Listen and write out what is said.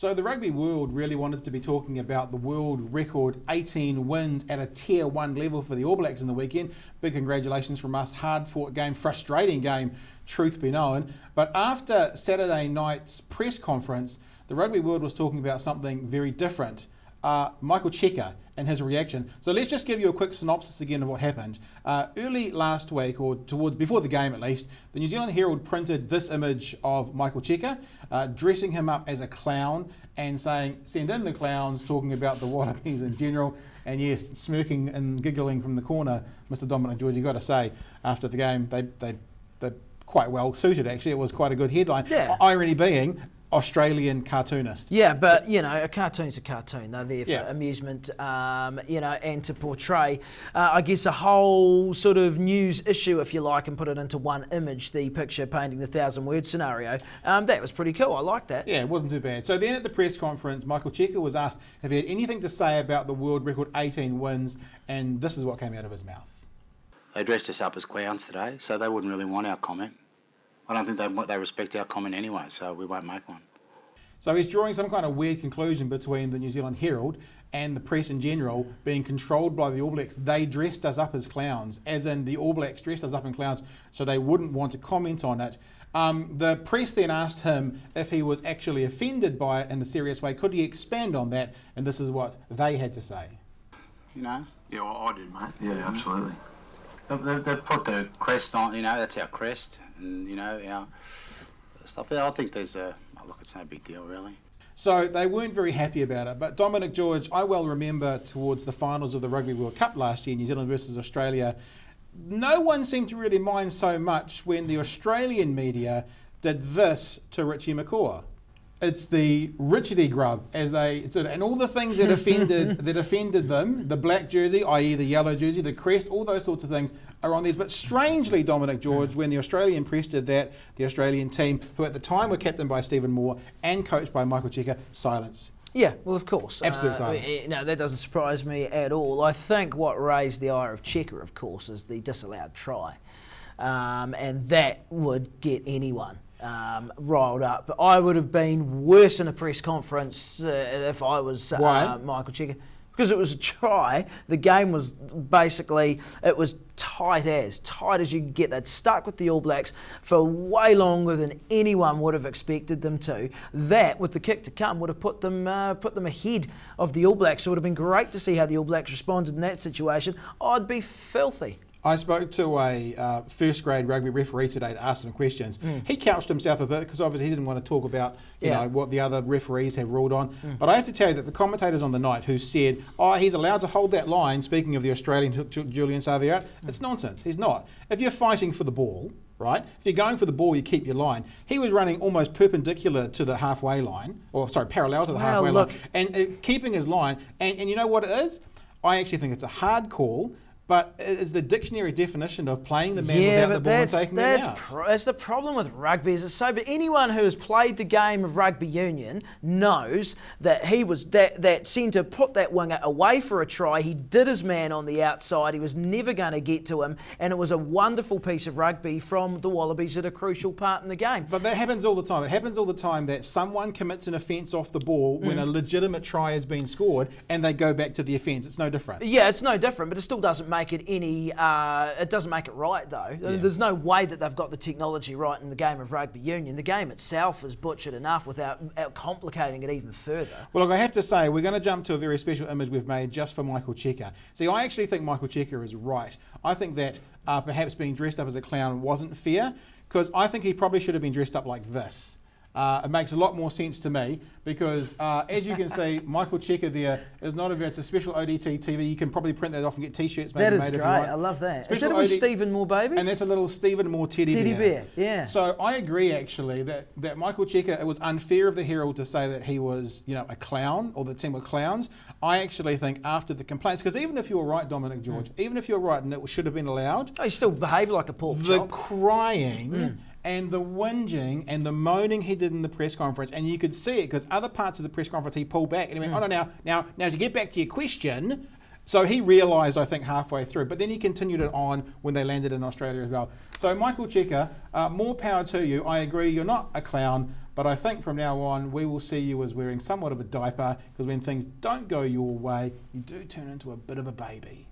So the rugby world really wanted to be talking about the world record 18 wins at a tier 1 level for the All Blacks in the weekend. Big congratulations from us. Hard fought game, frustrating game, truth be known. But after Saturday night's press conference, the rugby world was talking about something very different. Michael Cheika and his reaction. So let's just give you a quick synopsis again of what happened. Early last week, or before the game at least, the New Zealand Herald printed this image of Michael Cheika, dressing him up as a clown and saying, "Send in the clowns," talking about the Wallabies in general. And yes, smirking and giggling from the corner, Mr. Dominic George, you've got to say, after the game, they're quite well suited actually. It was quite a good headline. Yeah. Irony being, Australian cartoonist. Yeah, but you know, a cartoon's a cartoon. They're there for Yeah. amusement, you know, and to portray, I guess, a whole sort of news issue, if you like, and put it into one image. The picture painting the 1,000-word scenario. That was pretty cool. I like that. Yeah, it wasn't too bad. So then at the press conference, Michael Cheika was asked if he had anything to say about the world record 18 wins, and this is what came out of his mouth. They dressed us up as clowns today, so they wouldn't really want our comment. I don't think they respect our comment anyway, so we won't make one. So he's drawing some kind of weird conclusion between the New Zealand Herald and the press in general being controlled by the All Blacks. They dressed us up as clowns, as in the All Blacks dressed us up in clowns, so they wouldn't want to comment on it. The press then asked him if he was actually offended by it in a serious way. Could he expand on that? And this is what they had to say. You know? Yeah, well, I did, mate. Yeah, absolutely. They've put the crest on, you know, that's our crest, and, you know, our stuff. I think there's look, it's no big deal, really. So they weren't very happy about it. But Dominic George, I well remember towards the finals of the Rugby World Cup last year, New Zealand versus Australia, no one seemed to really mind so much when the Australian media did this to Richie McCaw. It's the Richardy grub, and all the things that offended them, the black jersey, i.e. the yellow jersey, the crest, all those sorts of things are on these. But strangely, Dominic George, when the Australian press did that, the Australian team, who at the time were captained by Stephen Moore and coached by Michael Cheika, silence. Yeah, well, of course. Absolute silence. No, that doesn't surprise me at all. I think what raised the ire of Cheika, of course, is the disallowed try. And that would get anyone riled up. But I would have been worse in a press conference if I was Michael Cheika. Because it was a try. The game was basically, it was tight as you could get. They'd stuck with the All Blacks for way longer than anyone would have expected them to. That, with the kick to come, would have put them ahead of the All Blacks. So it would have been great to see how the All Blacks responded in that situation. I'd be filthy. I spoke to a first grade rugby referee today to ask some questions. He couched himself a bit because obviously he didn't want to talk about you know what the other referees have ruled on. But I have to tell you that the commentators on the night who said, "Oh, he's allowed to hold that line," speaking of the Australian Julian Savea, it's nonsense. He's not. If you're fighting for the ball, right? If you're going for the ball, you keep your line. He was running almost perpendicular to the halfway line, or sorry, parallel to the halfway line, and keeping his line. And you know what it is? I actually think it's a hard call. But it's the dictionary definition of playing the man without the ball and taking them out. That's the problem with rugby. Is it's so. But anyone who has played the game of rugby union knows that he was that centre put that winger away for a try. He did his man on the outside. He was never going to get to him, and it was a wonderful piece of rugby from the Wallabies at a crucial part in the game. But that happens all the time. It happens all the time that someone commits an offence off the ball when a legitimate try has been scored, and they go back to the offence. It's no different. Yeah, it's no different, but it still doesn't make it any. It doesn't make it right though. Yeah. There's no way that they've got the technology right in the game of rugby union. The game itself is butchered enough without complicating it even further. Well, look, I have to say we're going to jump to a very special image we've made just for Michael Cheika. See, I actually think Michael Cheika is right. I think that perhaps being dressed up as a clown wasn't fair, because I think he probably should have been dressed up like this. It makes a lot more sense to me because, as you can see, Michael Cheika there is not it's a special ODTtv. You can probably print that off and get T-shirts made. That is great. I love that. Is that with Stephen Moore, baby? And that's a little Stephen Moore teddy bear. Yeah. So I agree actually that Michael Cheika, it was unfair of the Herald to say that he was a clown or the team were clowns. I actually think after the complaints, because even if you're right, Dominic George, even if you're right and it should have been allowed, he still behaved like a pork chop. The crying. And the whinging and the moaning he did in the press conference, and you could see it because other parts of the press conference he pulled back and he went, "Oh no, now to get back to your question." So he realised, I think, halfway through, but then he continued it on when they landed in Australia as well. So Michael Cheika, more power to you. I agree, you're not a clown, But I think from now on, we will see you as wearing somewhat of a diaper, because when things don't go your way, you do turn into a bit of a baby.